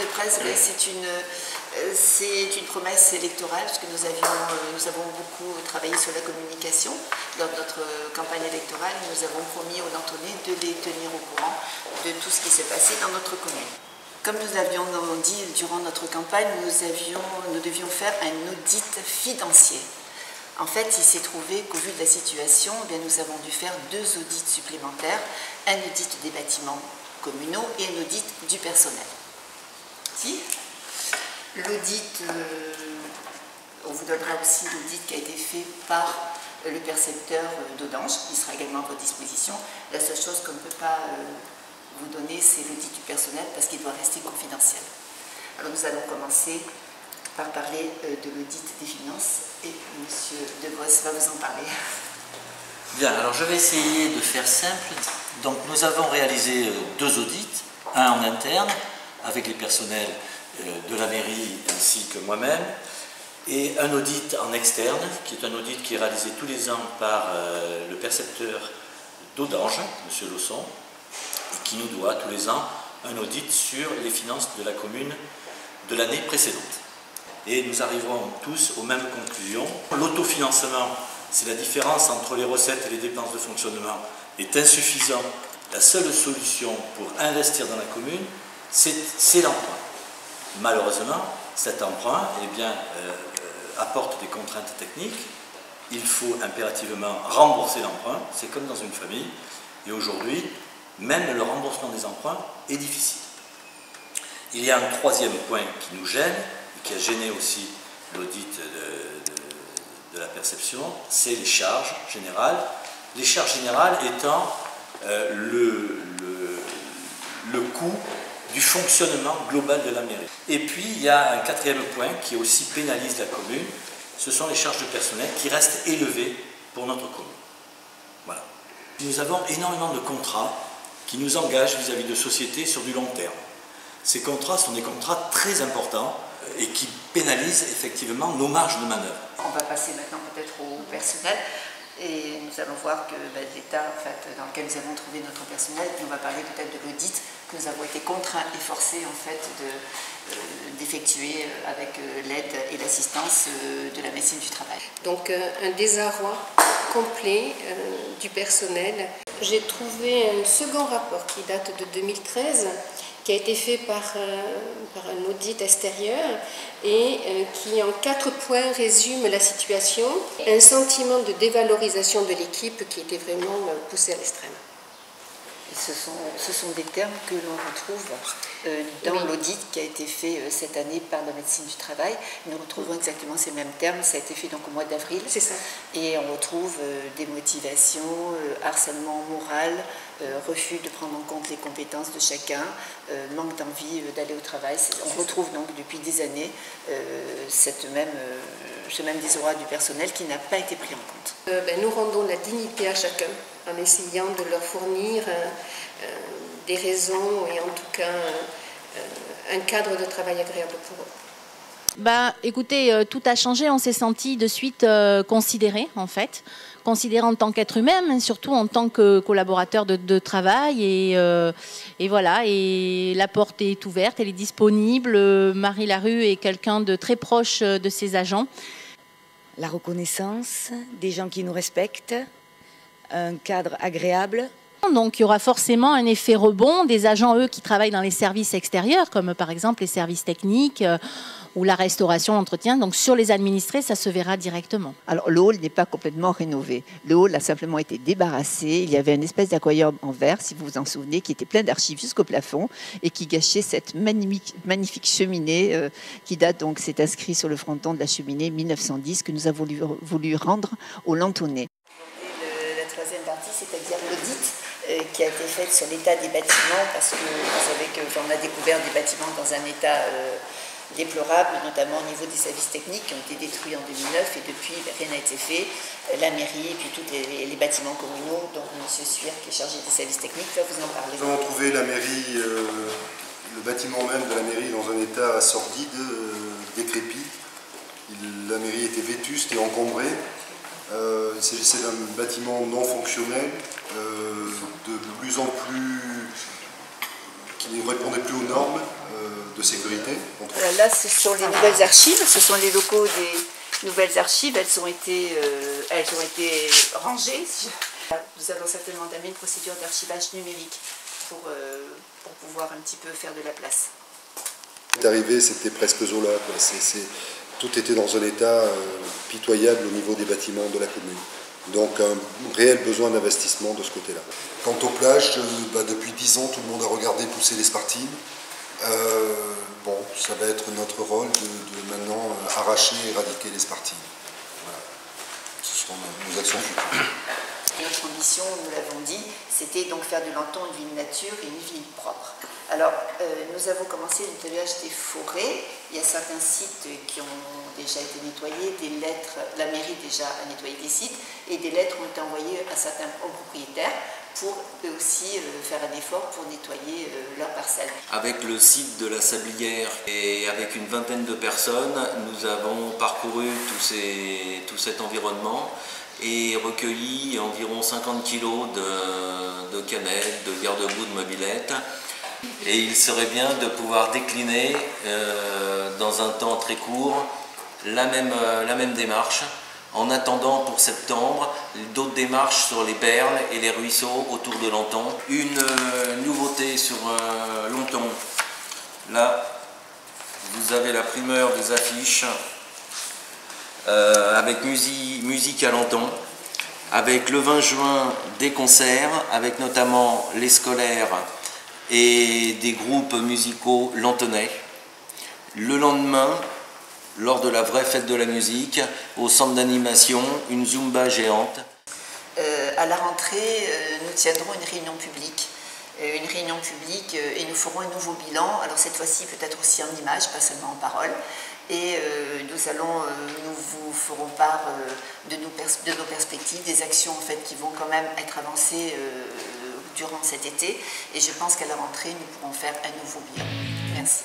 de presse, c'est une promesse électorale, parce que nous avons beaucoup travaillé sur la communication lors de notre campagne électorale. Nous avons promis aux Nantonnais de les tenir au courant de tout ce qui s'est passé dans notre commune. Comme nous l'avions dit durant notre campagne, nous devions faire un audit financier. En fait, il s'est trouvé qu'au vu de la situation, nous avons dû faire 2 audits supplémentaires, un audit des bâtiments communaux et un audit du personnel. Si l'audit, on vous donnera aussi l'audit qui a été fait par le percepteur d'Audange, qui sera également à votre disposition. La seule chose qu'on ne peut pas vous donner, c'est l'audit du personnel parce qu'il doit rester confidentiel. Alors nous allons commencer par parler de l'audit des finances et M. De Vos va vous en parler. Bien, alors je vais essayer de faire simple. Donc nous avons réalisé 2 audits, un en interne avec les personnels de la mairie ainsi que moi-même, et un audit en externe, qui est un audit qui est réalisé tous les ans par le percepteur d'Audange, M. Lausson, et qui nous doit tous les ans un audit sur les finances de la commune de l'année précédente. Et nous arriverons tous aux mêmes conclusions. L'autofinancement, c'est la différence entre les recettes et les dépenses de fonctionnement, est insuffisant. La seule solution pour investir dans la commune, c'est l'emprunt. Malheureusement, cet emprunt apporte des contraintes techniques. Il faut impérativement rembourser l'emprunt, c'est comme dans une famille. Et aujourd'hui, même le remboursement des emprunts est difficile. Il y a un 3e point qui nous gêne, et qui a gêné aussi l'audit de la perception, c'est les charges générales. Les charges générales étant le coût du fonctionnement global de la mairie. Et puis, il y a un 4e point qui aussi pénalise la commune, ce sont les charges de personnel qui restent élevées pour notre commune. Voilà. Nous avons énormément de contrats qui nous engagent vis-à-vis de sociétés sur du long terme. Ces contrats sont des contrats très importants et qui pénalisent effectivement nos marges de manœuvre. On va passer maintenant peut-être au personnel. Et nous allons voir que l'état dans lequel nous avons trouvé notre personnel, puis on va parler peut-être de l'audit que nous avons été contraints et forcés d'effectuer avec l'aide et l'assistance de la médecine du travail. Donc un désarroi complet du personnel. J'ai trouvé un second rapport qui date de 2013, qui a été fait par un audit extérieur et qui en 4 points résume la situation. Un sentiment de dévalorisation de l'équipe qui était vraiment poussé à l'extrême. Ce sont des termes que l'on retrouve dans l'audit qui a été fait cette année par la médecine du travail. Nous retrouvons exactement ces mêmes termes. Ça a été fait donc au mois d'avril. C'est ça. Et on retrouve démotivation, harcèlement moral, refus de prendre en compte les compétences de chacun, manque d'envie d'aller au travail. On retrouve donc depuis des années ce même désarroi du personnel qui n'a pas été pris en compte. Nous rendons la dignité à chacun en essayant de leur fournir des raisons et en tout cas un cadre de travail agréable pour eux. Écoutez, tout a changé, on s'est senti de suite considéré en fait. Considéré en tant qu'être humain, mais surtout en tant que collaborateur de travail. Et voilà, et la porte est ouverte, elle est disponible. Marie Larue est quelqu'un de très proche de ses agents. La reconnaissance, des gens qui nous respectent, un cadre agréable. Donc il y aura forcément un effet rebond des agents, eux, qui travaillent dans les services extérieurs, comme par exemple les services techniques ou la restauration, l'entretien. Donc sur les administrés, ça se verra directement. Alors le hall n'est pas complètement rénové. Le hall a simplement été débarrassé. Il y avait une espèce d'aquarium en verre, si vous vous en souvenez, qui était plein d'archives jusqu'au plafond et qui gâchait cette magnifique cheminée qui date donc, c'est inscrit sur le fronton de la cheminée 1910 que nous avons voulu rendre aux Lantonnais. La 3e partie, c'est-à-dire l'audit qui a été fait sur l'état des bâtiments, parce que vous savez qu'on a découvert des bâtiments dans un état déplorable, notamment au niveau des services techniques qui ont été détruits en 2009 et depuis rien n'a été fait. La mairie et puis tous les bâtiments communaux, dont M. Suir qui est chargé des services techniques va vous en parler. Nous avons trouvé la mairie, le bâtiment même de la mairie dans un état sordide, décrépit. La mairie était vétuste et encombrée. Il s'agissait d'un bâtiment non fonctionnel, de plus en plus qui ne répondait plus aux normes. de sécurité. Là, ce sont les nouvelles archives, ce sont les locaux des nouvelles archives. Elles ont été rangées. Nous allons certainement entamer une procédure d'archivage numérique pour pouvoir un petit peu faire de la place. C'est arrivé, c'était presque Zola, quoi. Tout était dans un état pitoyable au niveau des bâtiments de la commune. Donc un réel besoin d'investissement de ce côté-là. Quant aux plages, depuis 10 ans, tout le monde a regardé pousser les Spartines. Bon, ça va être notre rôle de maintenant arracher et éradiquer les Spartines. Voilà. Ce seront nos actions futures. Notre ambition, nous l'avons dit, c'était donc faire de Lenton une ville nature et une ville propre. Alors, nous avons commencé le nettoyage des forêts. Il y a certains sites qui ont déjà été nettoyés, des lettres, la mairie déjà a nettoyé des sites, et des lettres ont été envoyées à certains propriétaires pour eux aussi faire un effort pour nettoyer leurs parcelles. Avec le site de la Sablière et avec une vingtaine de personnes, nous avons parcouru tout cet environnement et recueilli environ 50 kg de canettes, de garde-boue, de mobylettes. Et il serait bien de pouvoir décliner dans un temps très court la même démarche, en attendant pour septembre d'autres démarches sur les perles et les ruisseaux autour de Lenton. Une nouveauté sur Lenton, là vous avez la primeur des affiches avec musique à Lenton, avec le 20 juin des concerts, avec notamment les scolaires et des groupes musicaux lantonnais. Le lendemain, lors de la vraie fête de la musique, au centre d'animation, une Zumba géante. À la rentrée, nous tiendrons une réunion publique. Et nous ferons un nouveau bilan, alors cette fois-ci peut-être aussi en images, pas seulement en paroles. Et nous vous ferons part de nos perspectives, des actions en fait, qui vont quand même être avancées durant cet été. Et je pense qu'à la rentrée, nous pourrons faire un nouveau bilan. Merci.